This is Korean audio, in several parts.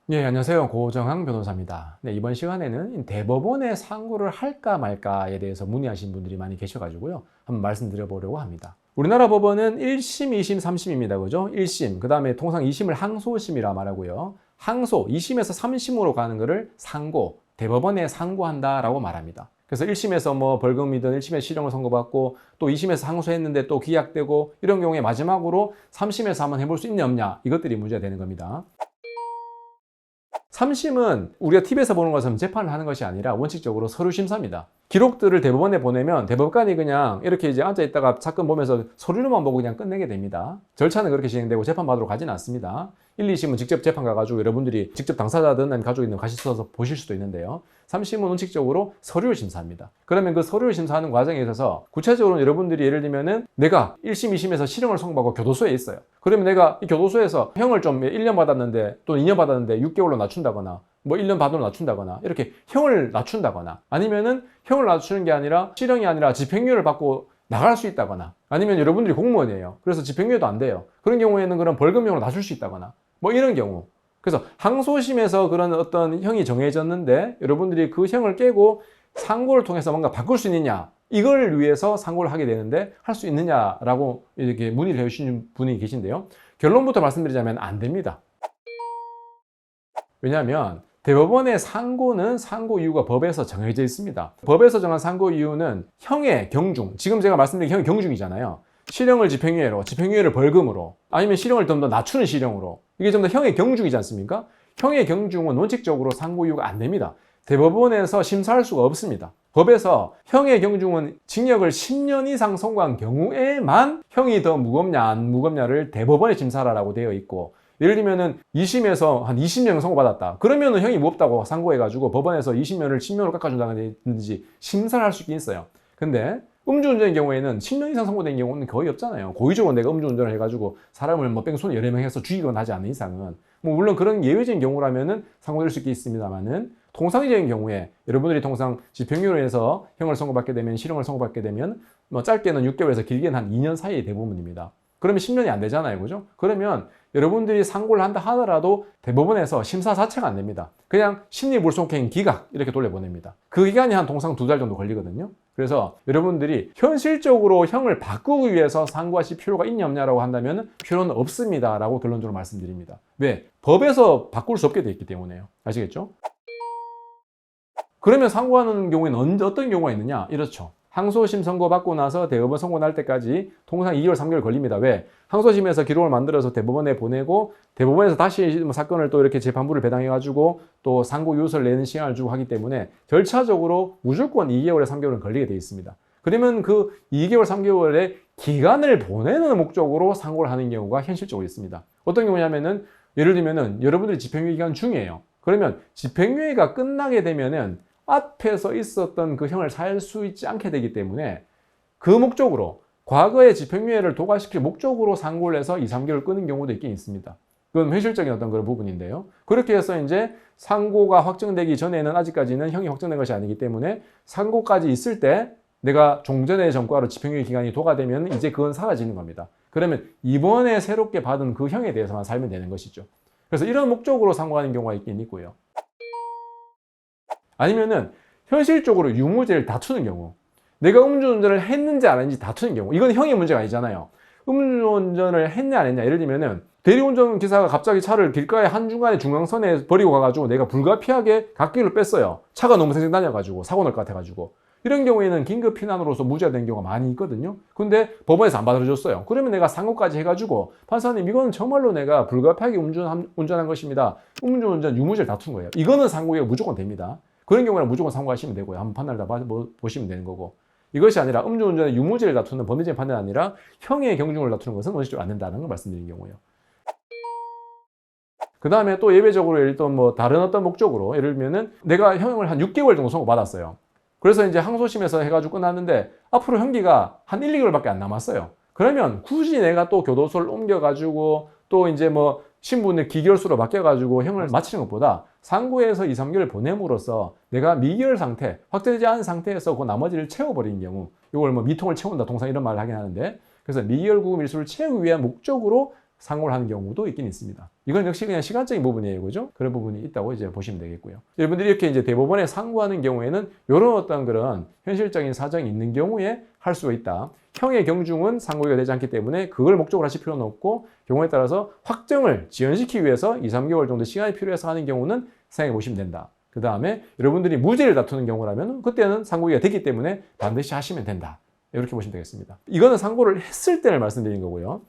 네, 안녕하세요. 고정항 변호사입니다. 네, 이번 시간에는 대법원에 상고를 할까 말까에 대해서 문의하신 분들이 많이 계셔가지고요. 한번 말씀드려보려고 합니다. 우리나라 법원은 1심, 2심, 3심입니다. 그죠? 1심, 그 다음에 통상 2심을 항소심이라 말하고요. 항소, 2심에서 3심으로 가는 거를 상고, 대법원에 상고한다라고 말합니다. 그래서 1심에서 뭐 벌금이든 1심에서 실형을 선고받고 또 2심에서 항소했는데 또 기각되고 이런 경우에 마지막으로 3심에서 한번 해볼 수 있냐 없냐 이것들이 문제가 되는 겁니다. 3심은 우리가 TV에서 보는 것처럼 재판을 하는 것이 아니라 원칙적으로 서류 심사입니다. 기록들을 대법원에 보내면 대법관이 그냥 이렇게 이제 앉아있다가 사건 보면서 서류만 보고 그냥 끝내게 됩니다. 절차는 그렇게 진행되고 재판받으러 가지는 않습니다. 1, 2심은 직접 재판 가가지고 여러분들이 직접 당사자든 아니면 가족이든 가셔서 보실 수도 있는데요. 3심은 원칙적으로 서류를 심사합니다. 그러면 그 서류를 심사하는 과정에 있어서 구체적으로 여러분들이 예를 들면은 내가 1심, 2심에서 실형을 선고받고 교도소에 있어요. 그러면 내가 이 교도소에서 형을 좀 1년 받았는데 또 2년 받았는데 6개월로 낮춘다거나 뭐 1년 반으로 낮춘다거나 이렇게 형을 낮춘다거나 아니면은 형을 낮추는 게 아니라 실형이 아니라 집행유예를 받고 나갈 수 있다거나 아니면 여러분들이 공무원이에요. 그래서 집행유예도 안 돼요. 그런 경우에는 그런 벌금형으로 낮출 수 있다거나 뭐 이런 경우. 그래서 항소심에서 그런 어떤 형이 정해졌는데 여러분들이 그 형을 깨고 상고를 통해서 뭔가 바꿀 수 있느냐 이걸 위해서 상고를 하게 되는데 할 수 있느냐라고 이렇게 문의를 해주시는 분이 계신데요. 결론부터 말씀드리자면 안 됩니다. 왜냐하면 대법원의 상고는 상고 이유가 법에서 정해져 있습니다. 법에서 정한 상고 이유는 형의 경중, 지금 제가 말씀드린 형의 경중이잖아요. 실형을 집행유예로, 집행유예를 벌금으로, 아니면 실형을 좀 더 낮추는 실형으로. 이게 좀 더 형의 경중이지 않습니까? 형의 경중은 원칙적으로 상고 이유가 안 됩니다. 대법원에서 심사할 수가 없습니다. 법에서 형의 경중은 징역을 10년 이상 선고한 경우에만 형이 더 무겁냐 안 무겁냐를 대법원에 심사하라고 되어 있고, 예를 들면은 2심에서 한 20년 선고받았다. 그러면은 형이 무겁다고 상고해가지고 법원에서 20년을 10년으로 깎아준다든지 심사를 할 수 있긴 있어요. 근데 음주운전의 경우에는 10년 이상 선고된 경우는 거의 없잖아요. 고의적으로 내가 음주운전을 해가지고 사람을 뭐 뺑소니 여러 명 해서 죽이거나 하지 않는 이상은. 뭐 물론 그런 예외적인 경우라면은 상고될 수 있겠습니다만은 통상적인 경우에 여러분들이 통상 집행유예로 해서 형을 선고받게 되면 실형을 선고받게 되면 뭐 짧게는 6개월에서 길게는 한 2년 사이에 대부분입니다. 그러면 10년이 안 되잖아요. 그죠? 그러면 여러분들이 상고를 한다 하더라도 대법원에서 심사 자체가 안 됩니다. 그냥 심리불속행 기각 이렇게 돌려보냅니다. 그 기간이 한 통상 2달 정도 걸리거든요. 그래서 여러분들이 현실적으로 형을 바꾸기 위해서 상고하실 필요가 있냐 없냐라고 한다면 필요는 없습니다 라고 결론적으로 말씀드립니다. 왜? 법에서 바꿀 수 없게 돼 있기 때문에요. 아시겠죠? 그러면 상고하는 경우에는 어떤 경우가 있느냐? 이렇죠. 항소심 선고받고 나서 대법원 선고 날 때까지 통상 2개월, 3개월 걸립니다. 왜? 항소심에서 기록을 만들어서 대법원에 보내고 대법원에서 다시 사건을 또 이렇게 재판부를 배당해가지고 또 상고 유서를 내는 시간을 주고 하기 때문에 절차적으로 무조건 2개월에 3개월은 걸리게 되어 있습니다. 그러면 그 2개월, 3개월의 기간을 보내는 목적으로 상고를 하는 경우가 현실적으로 있습니다. 어떤 경우냐면은 예를 들면은 여러분들이 집행유예 기간 중이에요. 그러면 집행유예가 끝나게 되면은 앞에서 있었던 그 형을 살 수 있지 않게 되기 때문에 그 목적으로 과거의 집행유예를 도과시킬 목적으로 상고를 해서 2, 3개월 끄는 경우도 있긴 있습니다. 그건 현실적인 어떤 그런 부분인데요. 그렇게 해서 이제 상고가 확정되기 전에는 아직까지는 형이 확정된 것이 아니기 때문에 상고까지 있을 때 내가 종전의 전과로 집행유예 기간이 도과되면 이제 그건 사라지는 겁니다. 그러면 이번에 새롭게 받은 그 형에 대해서만 살면 되는 것이죠. 그래서 이런 목적으로 상고하는 경우가 있긴 있고요. 아니면은 현실적으로 유무죄를 다투는 경우, 내가 음주운전을 했는지 안 했는지 다투는 경우, 이건 형의 문제가 아니잖아요. 음주운전을 했냐 안 했냐. 예를 들면은 대리운전 기사가 갑자기 차를 길가에 한중간에 중앙선에 버리고 가가지고 내가 불가피하게 갓길로 뺐어요. 차가 너무 쌩쌩 다녀가지고 사고 날 것 같아가지고. 이런 경우에는 긴급 피난으로서 무죄가 된 경우가 많이 있거든요. 근데 법원에서 안 받아줬어요. 그러면 내가 상고까지 해가지고 판사님 이거는 정말로 내가 불가피하게 운전한 것입니다. 음주운전 유무죄를 다툰 거예요. 이거는 상고가 무조건 됩니다. 그런 경우는 무조건 상고하시면 되고요. 한번 판단을 다 보시면 되는 거고. 이것이 아니라 음주운전의 유무죄를 다투는 법리적인 판단이 아니라 형의 경중을 다투는 것은 원칙적으로 안 된다는 걸 말씀드린 경우예요. 그 다음에 또 예외적으로 예를 들면 뭐 다른 어떤 목적으로 예를 들면은 내가 형을 한 6개월 정도 선고받았어요. 그래서 이제 항소심에서 해가지고 끝났는데 앞으로 형기가 한 1, 2개월밖에 안 남았어요. 그러면 굳이 내가 또 교도소를 옮겨가지고 또 이제 뭐 신분을 기결수로 바뀌어가지고 형을 마치는 것보다 상고에서 2, 3개월 보냄으로써 내가 미결 상태, 확정되지 않은 상태에서 그 나머지를 채워버리는 경우, 이걸 뭐 미통을 채운다, 통상 이런 말을 하긴 하는데, 그래서 미결 구금 일수를 채우기 위한 목적으로 상고를 하는 경우도 있긴 있습니다. 이건 역시 그냥 시간적인 부분이에요. 그죠? 그런 부분이 있다고 이제 보시면 되겠고요. 여러분들이 이렇게 이제 대법원에 상고하는 경우에는 이런 어떤 그런 현실적인 사정이 있는 경우에 할 수가 있다. 형의 경중은 상고유예가 되지 않기 때문에 그걸 목적으로 하실 필요는 없고 경우에 따라서 확정을 지연시키기 위해서 2, 3개월 정도 시간이 필요해서 하는 경우는 생각해 보시면 된다. 그 다음에 여러분들이 무죄를 다투는 경우라면 그때는 상고유예가 되기 때문에 반드시 하시면 된다. 이렇게 보시면 되겠습니다. 이거는 상고를 했을 때를 말씀드린 거고요.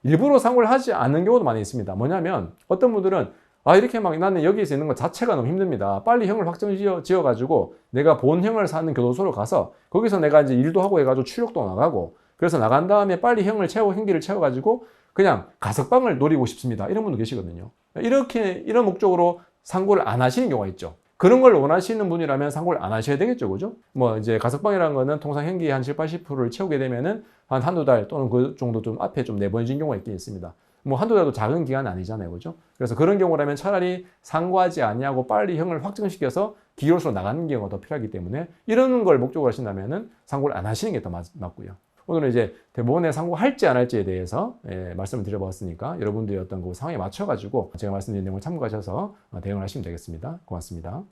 일부러 상고를 하지 않는 경우도 많이 있습니다. 뭐냐면 어떤 분들은 이렇게 막 나는 여기서 있는 것 자체가 너무 힘듭니다. 빨리 형을 확정 지어가지고 내가 본형을 사는 교도소로 가서 거기서 내가 이제 일도 하고 해가지고 출력도 나가고 그래서 나간 다음에 빨리 형기를 채워가지고 그냥 가석방을 노리고 싶습니다. 이런 분도 계시거든요. 이런 목적으로 상고를 안 하시는 경우가 있죠. 그런 걸 원하시는 분이라면 상고를 안 하셔야 되겠죠. 그죠? 뭐 이제 가석방이라는 거는 통상 형기 한 7, 80%를 채우게 되면은 한두 달 또는 그 정도 좀 앞에 좀 내보내진 경우가 있긴 있습니다. 뭐 한두 달도 작은 기간은 아니잖아요. 그죠? 그래서 그런 경우라면 차라리 상고하지 아니하고 빨리 형을 확정시켜서 기교로서 나가는 경우가 더 필요하기 때문에 이런 걸 목적으로 하신다면은 상고를 안 하시는 게 더 맞고요. 오늘은 이제 대법원에 상고할지 안 할지에 대해서 말씀을 드려봤으니까 여러분들의 어떤 그 상황에 맞춰가지고 제가 말씀드린 내용을 참고하셔서 대응을 하시면 되겠습니다. 고맙습니다.